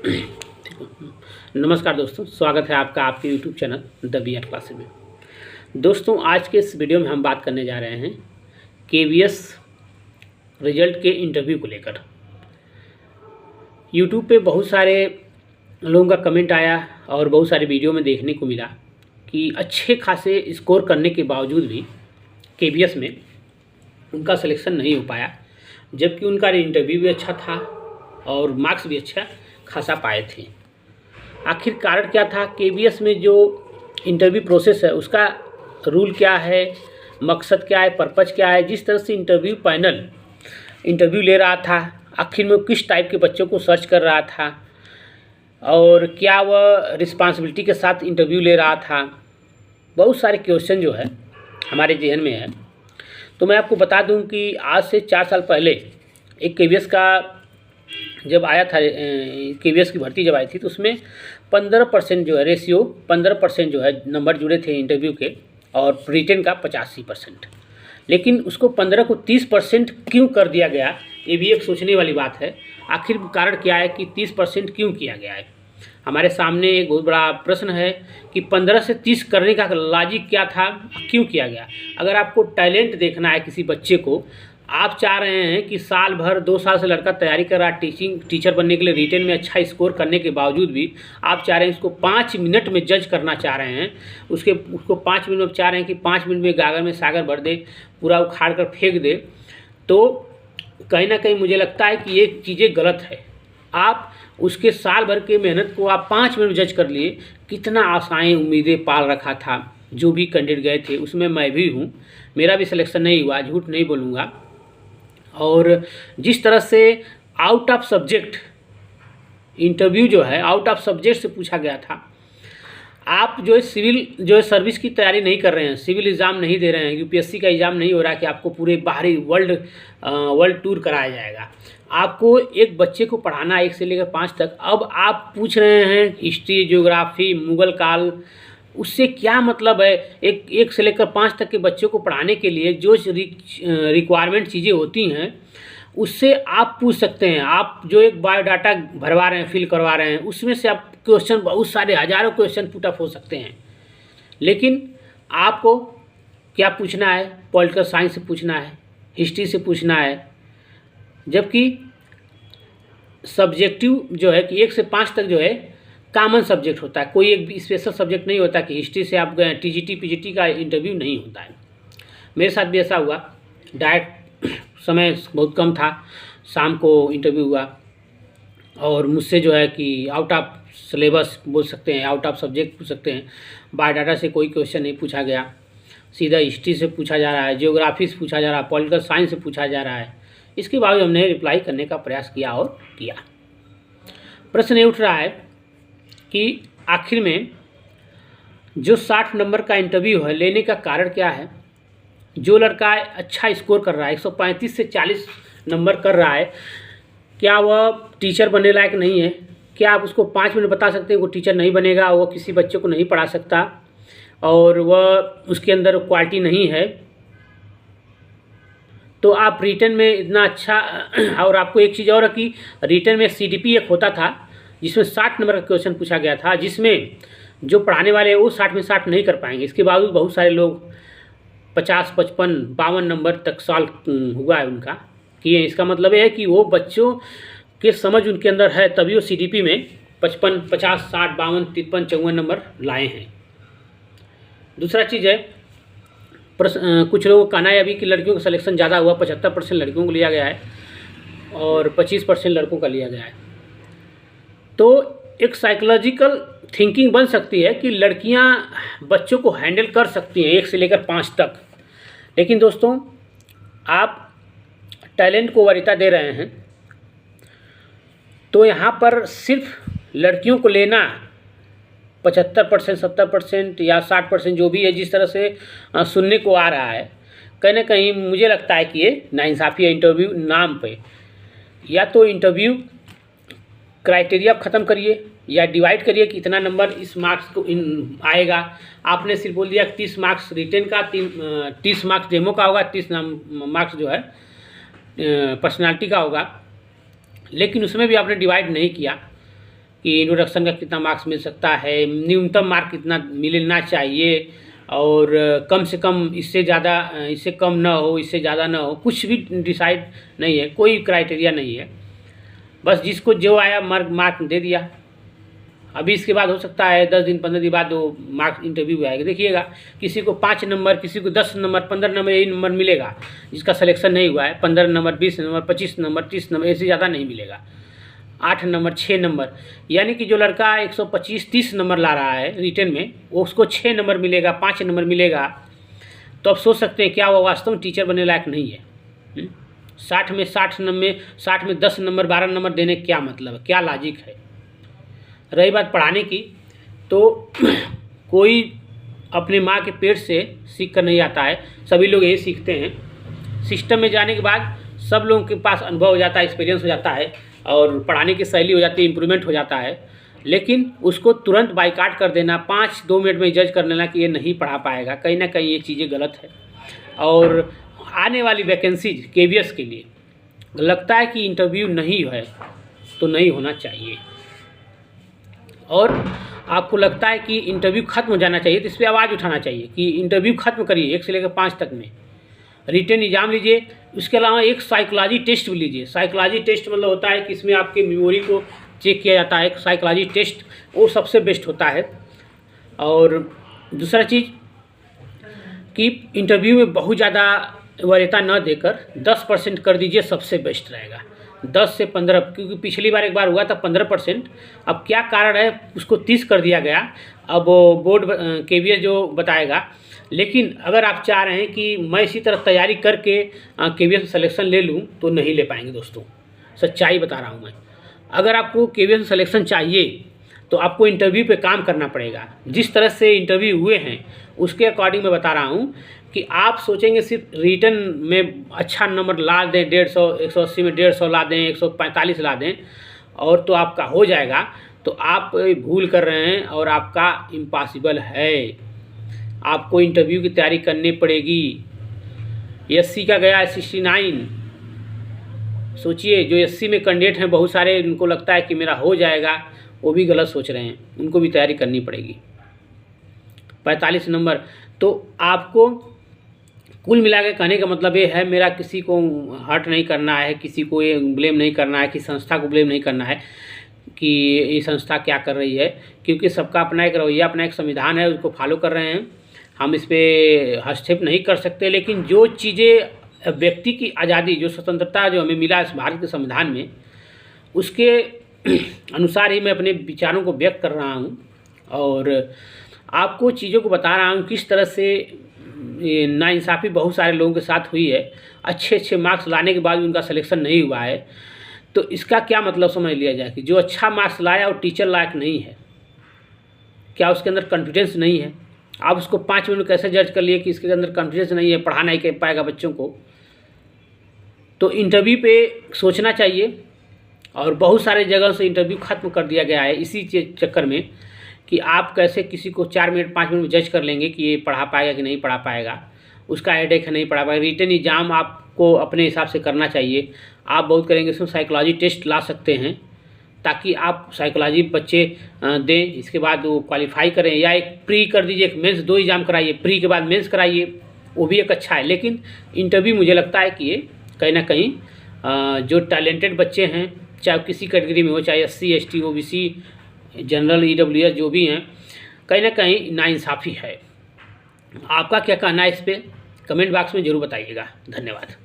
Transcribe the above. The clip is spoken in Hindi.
नमस्कार दोस्तों, स्वागत है आपका आपके YouTube channel the B R classes में। दोस्तों, आज के इस वीडियो में हम बात करने जा रहे हैं KVS रिजल्ट के इंटरव्यू को लेकर। YouTube पे बहुत सारे लोगों का कमेंट आया और बहुत सारे वीडियो में देखने को मिला कि अच्छे खासे स्कोर करने के बावजूद भी KVS में उनका सिलेक्शन नहीं हो पाया, जबकि उनका इंटरव्यू भी अच्छा था और मार्क्स भी अच्छा खासा पाए थे। आखिर कारण क्या था? KVS में जो इंटरव्यू प्रोसेस है उसका रूल क्या है, मकसद क्या है, पर्पज क्या है, जिस तरह से इंटरव्यू पैनल इंटरव्यू ले रहा था, आखिर में किस टाइप के बच्चों को सर्च कर रहा था और क्या वह रिस्पांसिबिलिटी के साथ इंटरव्यू ले रहा था। बहुत सारे क्वेश्चन जो है हमारे जहन में है। तो मैं आपको बता दूं कि आज से 4 साल पहले एक KVS का जब आया था, KVS की भर्ती जब आई थी तो उसमें 15% जो है रेशियो 15% जो है नंबर जुड़े थे इंटरव्यू के और रिटेन का 85%। लेकिन उसको 15 को 30% क्यों कर दिया गया, ये भी एक सोचने वाली बात है। आखिर कारण क्या है कि 30% क्यों किया गया है? हमारे सामने एक बहुत बड़ा प्रश्न है कि 15 से 30 करने का लॉजिक क्या था, क्यों किया गया। अगर आपको टैलेंट देखना है किसी बच्चे को, आप चाह रहे हैं कि साल भर 2 साल से लड़का तैयारी कर रहा टीचर बनने के लिए, रिटेन में अच्छा स्कोर करने के बावजूद भी आप चाह रहे हैं इसको 5 मिनट में जज करना चाह रहे हैं, उसको 5 मिनट में चाह रहे हैं कि 5 मिनट में गागर में सागर भर दे, पूरा उखाड़ कर फेंक दे। तो कहीं ना कहीं मुझे लगता है कि ये चीज़ें गलत है। आप उसके साल भर के मेहनत को आप 5 मिनट में जज कर लिए। कितना आशाएं उम्मीदें पाल रखा था, जो भी कैंडिडेट गए थे उसमें मैं भी हूँ, मेरा भी सिलेक्शन नहीं हुआ, झूठ नहीं बोलूँगा। और जिस तरह से आउट ऑफ सब्जेक्ट इंटरव्यू जो है आउट ऑफ सब्जेक्ट से पूछा गया था। आप जो है सिविल जो है सर्विस की तैयारी नहीं कर रहे हैं, सिविल एग्ज़ाम नहीं दे रहे हैं, UPSC का एग्ज़ाम नहीं हो रहा है कि आपको पूरे बाहरी वर्ल्ड टूर कराया जाएगा। आपको एक बच्चे को पढ़ाना 1 से लेकर 5 तक। अब आप पूछ रहे हैं हिस्ट्री, ज्योग्राफी, मुगल काल, उससे क्या मतलब है? एक से लेकर 5 तक के बच्चों को पढ़ाने के लिए जो रिक्वायरमेंट चीज़ें होती हैं उससे आप पूछ सकते हैं। आप जो एक बायोडाटा भरवा रहे हैं, फिल करवा रहे हैं, उसमें से आप क्वेश्चन बहुत सारे हज़ारों क्वेश्चन पुट अप हो सकते हैं। लेकिन आपको क्या पूछना है? पॉलिटिकल साइंस से पूछना है, हिस्ट्री से पूछना है, जबकि सब्जेक्टिव जो है कि 1 से 5 तक जो है कॉमन सब्जेक्ट होता है, कोई एक स्पेशल सब्जेक्ट नहीं होता कि हिस्ट्री से आप गए TGT PGT का इंटरव्यू नहीं होता है। मेरे साथ भी ऐसा हुआ। डायरेक्ट समय बहुत कम था, शाम को इंटरव्यू हुआ और मुझसे जो है कि आउट ऑफ सिलेबस बोल सकते हैं, आउट ऑफ सब्जेक्ट पूछ सकते हैं। बायोडाटा से कोई क्वेश्चन नहीं पूछा गया, सीधा हिस्ट्री से पूछा जा रहा है, जियोग्राफी से पूछा जा रहा है, पॉलिटिकल साइंस से पूछा जा रहा है। इसके बावजूद हमने रिप्लाई करने का प्रयास किया और किया। प्रश्न ये उठ रहा है कि आखिर में जो 60 नंबर का इंटरव्यू है लेने का कारण क्या है? जो लड़का अच्छा स्कोर कर रहा है, 135 से 40 नंबर कर रहा है, क्या वह टीचर बनने लायक नहीं है? क्या आप उसको 5 मिनट बता सकते हैं वो टीचर नहीं बनेगा, वो किसी बच्चे को नहीं पढ़ा सकता और वह उसके अंदर क्वालिटी नहीं है? तो आप रिटन में इतना अच्छा और आपको एक चीज़ और है कि रिटन में CDP एक होता था जिसमें 60 नंबर का क्वेश्चन पूछा गया था, जिसमें जो पढ़ाने वाले हैं वो 60 में 60 नहीं कर पाएंगे। इसके बावजूद बहुत सारे लोग 50, 55, 52 नंबर तक सॉल्व हुआ है उनका किए। इसका मतलब ये है कि वो बच्चों के समझ उनके अंदर है, तभी वो CDP में 55, 50, 60, 52, 53, 54 नंबर लाए हैं। दूसरा चीज़ है, कुछ लोगों का कहना है अभी कि लड़कियों का सिलेक्शन ज़्यादा हुआ, 75% लड़कियों को लिया गया है और 25% लड़कों का लिया गया है। तो एक साइकोलॉजिकल थिंकिंग बन सकती है कि लड़कियां बच्चों को हैंडल कर सकती हैं 1 से लेकर 5 तक। लेकिन दोस्तों, आप टैलेंट को वरीयता दे रहे हैं, तो यहाँ पर सिर्फ लड़कियों को लेना 75%, 70% या 60% जो भी है, जिस तरह से सुनने को आ रहा है, कहीं ना कहीं मुझे लगता है कि ये नाइंसाफ़ी है। इंटरव्यू नाम पे या तो इंटरव्यू क्राइटेरिया ख़त्म करिए या डिवाइड करिए कि इतना नंबर इस मार्क्स को आएगा। आपने सिर्फ बोल दिया कि 30 मार्क्स रिटेन का, 30 मार्क्स डेमो का होगा, 30 मार्क्स जो है पर्सनालिटी का होगा, लेकिन उसमें भी आपने डिवाइड नहीं किया कि इंट्रोडक्शन का कितना मार्क्स मिल सकता है, न्यूनतम मार्क कितना मिलना चाहिए, और कम से कम इससे ज़्यादा, इससे कम ना हो, इससे ज़्यादा ना हो, कुछ भी डिसाइड नहीं है, कोई क्राइटेरिया नहीं है। बस जिसको जो आया मार्क दे दिया। अभी इसके बाद हो सकता है 10 दिन 15 दिन बाद वो मार्क इंटरव्यू आएगा, देखिएगा किसी को 5 नंबर, किसी को 10 नंबर, 15 नंबर, यही नंबर मिलेगा जिसका सिलेक्शन नहीं हुआ है। 15 नंबर, 20 नंबर, 25 नंबर, 30 नंबर, ऐसे ज़्यादा नहीं मिलेगा। 8 नंबर, 6 नंबर, यानी कि जो लड़का 125-30 नंबर ला रहा है रिटन में, वो उसको 6 नंबर मिलेगा, 5 नंबर मिलेगा। तो आप सोच सकते हैं क्या वो वास्तव में टीचर बनने लायक नहीं है। 60 में 10 नंबर, 12 नंबर देने क्या मतलब, क्या लॉजिक है। रही बात पढ़ाने की, तो कोई अपने माँ के पेट से सीख कर नहीं आता है, सभी लोग यही सीखते हैं। सिस्टम में जाने के बाद सब लोगों के पास अनुभव हो जाता है, एक्सपीरियंस हो जाता है, और पढ़ाने की शैली हो जाती है, इम्प्रूवमेंट हो जाता है। लेकिन उसको तुरंत बाइकाट कर देना, 5-2 मिनट में जज कर लेना कि ये नहीं पढ़ा पाएगा, कहीं ना कहीं ये चीज़ें गलत है। और आने वाली वैकेंसीज KVS के लिए लगता है कि इंटरव्यू नहीं है तो नहीं होना चाहिए, और आपको लगता है कि इंटरव्यू खत्म हो जाना चाहिए तो इस पर आवाज़ उठाना चाहिए कि इंटरव्यू खत्म करिए। 1 से लेकर 5 तक में रिटन एग्जाम लीजिए, उसके अलावा एक साइकोलॉजी टेस्ट भी लीजिए। साइकोलॉजी टेस्ट मतलब होता है कि इसमें आपके मेमोरी को चेक किया जाता है। साइकोलॉजी टेस्ट वो सबसे बेस्ट होता है। और दूसरा चीज़ कि इंटरव्यू में बहुत ज़्यादा वरीयता न देकर 10% कर दीजिए, सबसे बेस्ट रहेगा। 10 से 15, क्योंकि पिछली बार एक बार हुआ था 15%। अब क्या कारण है उसको 30 कर दिया गया, अब बोर्ड KVS जो बताएगा। लेकिन अगर आप चाह रहे हैं कि मैं इसी तरह तैयारी करके KVS में सिलेक्शन ले लूँ तो नहीं ले पाएंगे दोस्तों, सच्चाई बता रहा हूँ मैं। अगर आपको KVS में सिलेक्शन चाहिए तो आपको इंटरव्यू पे काम करना पड़ेगा। जिस तरह से इंटरव्यू हुए हैं उसके अकॉर्डिंग मैं बता रहा हूँ कि आप सोचेंगे सिर्फ रिटन में अच्छा नंबर ला दें, 150, 180 में 150 ला दें, 145 ला दें और तो आपका हो जाएगा, तो आप भूल कर रहे हैं और आपका इम्पॉसिबल है। आपको इंटरव्यू की तैयारी करनी पड़ेगी। SC का गया 69। सोचिए जो SC में कैंडिडेट हैं बहुत सारे, उनको लगता है कि मेरा हो जाएगा, वो भी गलत सोच रहे हैं, उनको भी तैयारी करनी पड़ेगी। 45 नंबर। तो आपको कुल मिला के कहने का मतलब ये है, मेरा किसी को हर्ट नहीं करना है, किसी को ये ब्लेम नहीं करना है, कि संस्था को ब्लेम नहीं करना है कि ये संस्था क्या कर रही है, क्योंकि सबका अपना एक रवैया, अपना एक संविधान है, उसको फॉलो कर रहे हैं। हम इस पर हस्तक्षेप नहीं कर सकते। लेकिन जो चीज़ें व्यक्ति की आज़ादी, जो स्वतंत्रता जो हमें मिला इस भारत के संविधान में, उसके अनुसार ही मैं अपने विचारों को व्यक्त कर रहा हूँ और आपको चीज़ों को बता रहा हूँ किस तरह से नाइंसाफ़ी बहुत सारे लोगों के साथ हुई है। अच्छे मार्क्स लाने के बाद भी उनका सिलेक्शन नहीं हुआ है। तो इसका क्या मतलब समझ लिया जाए कि जो अच्छा मार्क्स लाया वो टीचर लायक नहीं है, क्या उसके अंदर कॉन्फिडेंस नहीं है? आप उसको 5 मिनट कैसे जज कर लिए कि इसके अंदर कॉन्फिडेंस नहीं है, पढ़ा नहीं कर पाएगा बच्चों को? तो इंटरव्यू पे सोचना चाहिए। और बहुत सारे जगह से इंटरव्यू ख़त्म कर दिया गया है इसी चक्कर में कि आप कैसे किसी को 4 मिनट 5 मिनट में जज कर लेंगे कि ये पढ़ा पाएगा कि नहीं पढ़ा पाएगा, उसका हेडेक है, नहीं पढ़ा पाएगा। रिटन एग्जाम आपको अपने हिसाब से करना चाहिए। आप बहुत करेंगे उसमें साइकोलॉजी टेस्ट ला सकते हैं ताकि आप साइकोलॉजी बच्चे दें, इसके बाद वो क्वालिफाई करें, या एक प्री कर दीजिए, एक मेंस 2 एग्जाम कराइए, प्री के बाद मेंस कराइए, वो भी एक अच्छा है। लेकिन इंटरव्यू मुझे लगता है कि ये कहीं ना कहीं जो टैलेंटेड बच्चे हैं, चाहे किसी कैटेगरी में हो, चाहे SC ST OBC general EWS जो भी हैं, कहीं ना कहीं नाइंसाफ़ी है। आपका क्या कहना है इस पर? कमेंट बॉक्स में ज़रूर बताइएगा। धन्यवाद।